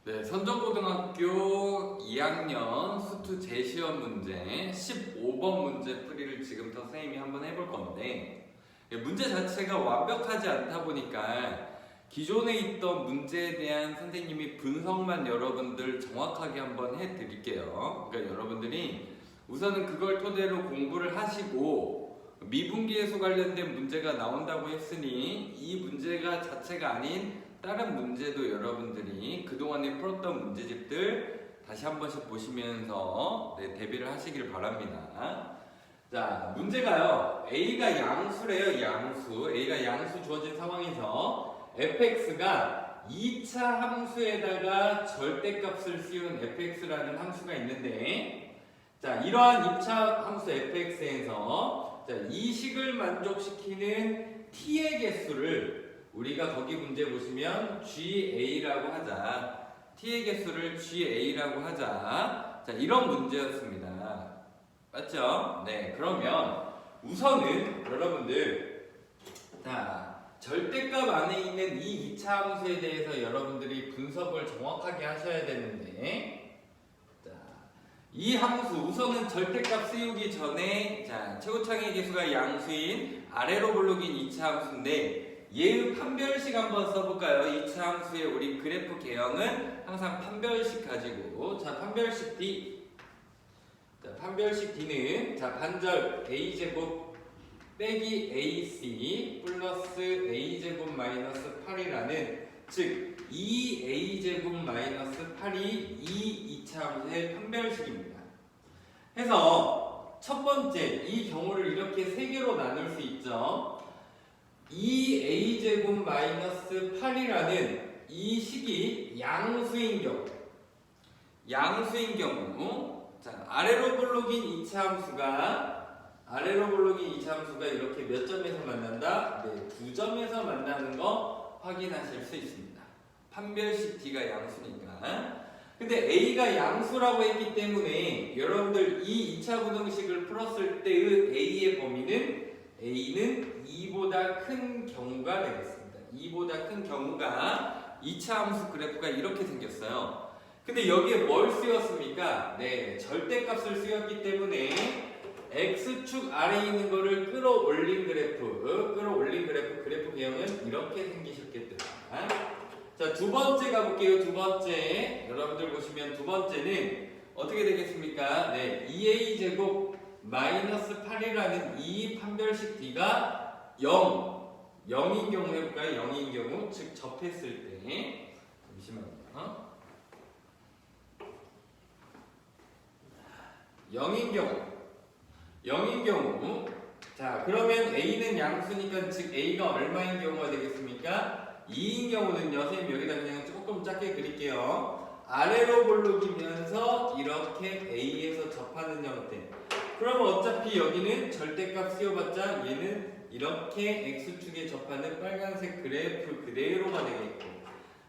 네, 선전고등학교 2학년 수투 재시험 문제 15번 문제 풀이를 지금부터 선생님이 한번 해볼 건데, 문제 자체가 완벽하지 않다 보니까 기존에 있던 문제에 대한 선생님이 분석만 여러분들 정확하게 한번 해드릴게요. 그러니까 여러분들이 우선은 그걸 토대로 공부를 하시고, 미분기에서 관련된 문제가 나온다고 했으니 이 문제가 자체가 아닌 다른 문제도 여러분들이 그동안에 풀었던 문제집들 다시 한 번씩 보시면서 대비를 하시길 바랍니다. 자, 문제가요, A가 양수래요. 양수. A가 양수 주어진 상황에서 fx가 2차 함수에다가 절대값을 씌운 fx라는 함수가 있는데, 자, 이러한 2차 함수 fx에서 이 식을 만족시키는 t의 개수를 우리가 거기 문제 보시면 GA라고 하자. t의 개수를 GA라고 하자. 자, 이런 문제였습니다. 맞죠? 네, 그러면 우선은 여러분들, 자, 절대값 안에 있는 이 2차 함수에 대해서 여러분들이 분석을 정확하게 하셔야 되는데, 이 함수 우선은 절대값 씌우기 전에, 자, 최고창의 개수가 양수인 아래로 블록인 2차 함수인데 얘의 판별식 한번 써볼까요? 2차 함수의 우리 그래프 개형은 항상 판별식 가지고, 자, 판별식 D. 자, 판별식 D는, 자, 반절 A제곱 빼기 AC 플러스 A제곱 마이너스 8이라는, 즉 2A제곱 마이너스 8이 이 2차 함수의 판별식입니다. 해서 첫 번째, 이 경우를 이렇게 세 개로 나눌 수 있죠. 2A제곱 마이너스 8이라는 이 식이 양수인 경우, 자, 아래로 블록인 2차 함수가 이렇게 몇 점에서 만난다? 네, 2점에서 만나는 거 확인하실 수 있습니다. 판별식 D가 양수니까. 근데 A가 양수라고 했기 때문에 여러분들 이 2차 부등식을 풀었을 때의 A의 범위는 A는 2보다 큰 경우가 되겠습니다. 2보다 큰 경우가 2차 함수 그래프가 이렇게 생겼어요. 근데 여기에 뭘 쓰였습니까? 네, 절대값을 쓰였기 때문에 X축 아래에 있는 거를 끌어올린 그래프 개형은 이렇게 생기셨겠다. 자, 두 번째 가볼게요. 두 번째, 여러분들 보시면 두 번째는 어떻게 되겠습니까? 네, 2a제곱 마이너스 8이라는 이 판별식 D가 0인 경우 해볼까요? 0인 경우, 즉 접했을 때, 잠시만요. 0인 경우, 자, 그러면 A는 양수니까, 즉 A가 얼마인 경우가 되겠습니까? 2인 경우는요, 선생님 여기다 그냥 조금 작게 그릴게요. 아래로 볼록이면서 이렇게 A에서 접하는 형태. 그러면 어차피 여기는 절대값 씌워봤자 얘는 이렇게 X축에 접하는 빨간색 그래프 그대로가 되겠고,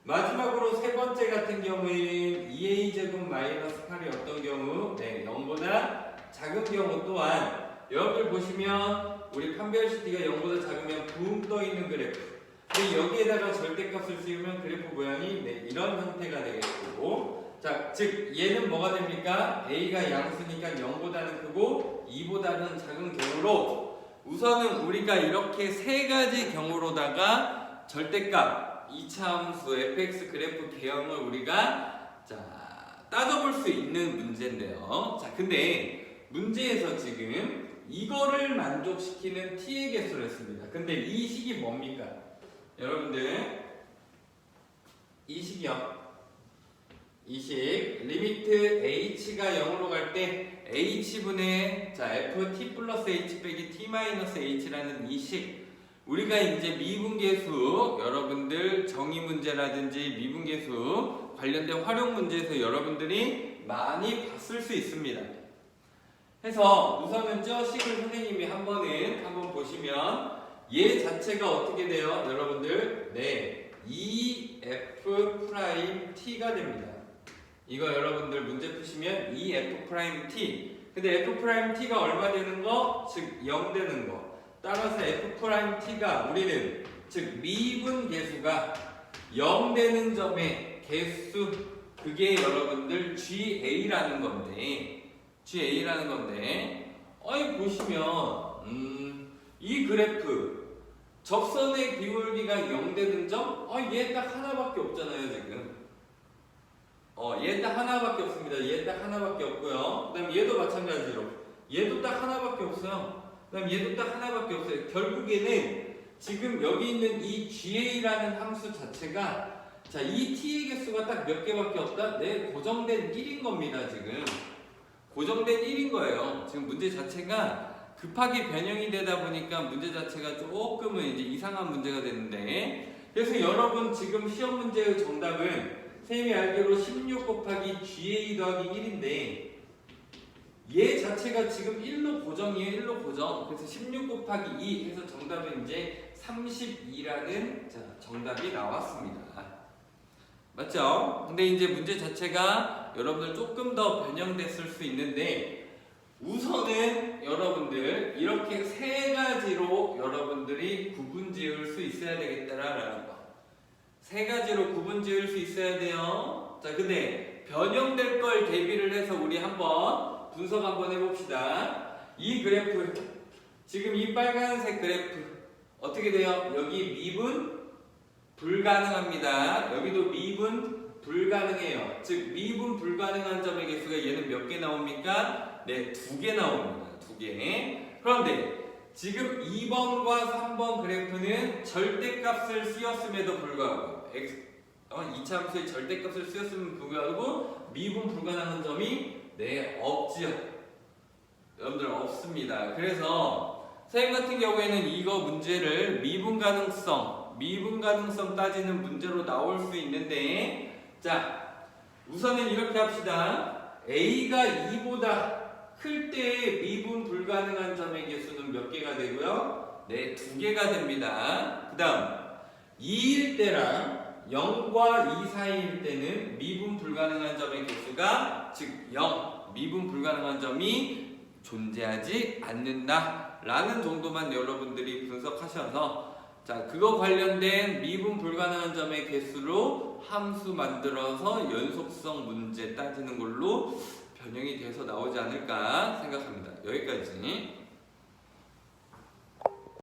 마지막으로 세 번째 같은 경우에는 2a제곱 마이너스 8이 어떤 경우? 네, 0보다 작은 경우 또한 여러분들 보시면 우리 판별식 D가 0보다 작으면 붕 떠있는 그래프. 근데 여기에다가 절대값을 씌우면 그래프 모양이, 네, 이런 형태가 되겠고, 자, 즉 얘는 뭐가 됩니까? A가 양수니까 0보다는 크고 2보다는 작은 경우로 우선은 우리가 이렇게 세 가지 경우로다가 절대값 2차 함수 fx 그래프 개형을 우리가, 자, 따져볼 수 있는 문제인데요. 자, 근데 문제에서 지금 이거를 만족시키는 t의 개수를 했습니다. 근데 이 식이 뭡니까? 여러분들, 이 식이요. 이 식, 리미트 h가 0으로 갈 때 h분의, 자, ft 플러스 h 빼기 t 마이너스 h라는 이 식, 우리가 이제 미분계수, 여러분들 정의 문제라든지 미분계수 관련된 활용 문제에서 여러분들이 많이 봤을 수 있습니다. 해서 우선은 저 식을 선생님이 한번 보시면 얘 자체가 어떻게 돼요? 여러분들, 네, 2f't가 됩니다. 이거 여러분들 문제 푸시면 2f't. 근데 f't가 얼마 되는 거? 즉 0 되는 거. 따라서 f't가 우리는, 즉 미분 계수가 0 되는 점의 개수 그게 여러분들 GA라는 건데 어이 보시면 이 그래프 접선의 기울기가 0 되는 점 얘 딱 하나밖에 없잖아요 지금. 얘 딱 하나밖에 없습니다. 얘 딱 하나밖에 없고요. 그 다음 얘도 마찬가지로 얘도 딱 하나밖에 없어요. 그 다음 얘도 딱 하나밖에 없어요. 결국에는 지금 여기 있는 이 GA라는 함수 자체가 자, 이 t의 개수가 딱 몇 개밖에 없다? 네, 고정된 1인 겁니다, 지금. 고정된 1인 거예요. 지금 문제 자체가 급하게 변형이 되다 보니까 문제 자체가 조금은 이제 이상한 문제가 되는데, 그래서 여러분 지금 시험 문제의 정답은 선생님이 알기로 16 곱하기 GA 더하기 1인데, 얘 자체가 지금 1로 고정이에요, 1로 고정. 그래서 16 곱하기 2 해서 정답은 이제 32라는 정답이 나왔습니다. 맞죠? 근데 이제 문제 자체가 여러분들 조금 더 변형됐을 수 있는데 우선은 여러분들 이렇게 세 가지로 여러분들이 구분 지을 수 있어야 되겠다라는 거. 세 가지로 구분 지을 수 있어야 돼요. 자, 근데 변형될 걸 대비를 해서 우리 한번 분석 한번 해봅시다. 이 그래프, 지금 이 빨간색 그래프 어떻게 돼요? 여기 미분 불가능합니다. 여기도 미분 불가능해요. 즉 미분 불가능한 점의 개수가 얘는 몇 개 나옵니까? 네, 2개 나옵니다. 2개. 그런데 지금 2번과 3번 그래프는 절대값을 쓰였음에도 불구하고 이차함수의 절대값을 쓰였음에도 불구하고 미분 불가능한 점이 네, 없지요. 여러분들 없습니다. 그래서 선생님 같은 경우에는 이거 문제를 미분 가능성 따지는 문제로 나올 수 있는데, 자, 우선은 이렇게 합시다. A가 2보다 클 때의 미분 불가능한 점의 개수는 몇 개가 되고요? 네, 2개가 됩니다. 그 다음 2일 때랑 0과 2 사이일 때는 미분 불가능한 점의 개수가 즉 0, 미분 불가능한 점이 존재하지 않는다 라는 정도만 여러분들이 분석하셔서 자, 그거 관련된 미분 불가능한 점의 개수로 함수 만들어서 연속성 문제 따지는 걸로 변형이 돼서 나오지 않을까 생각합니다. 여기까지.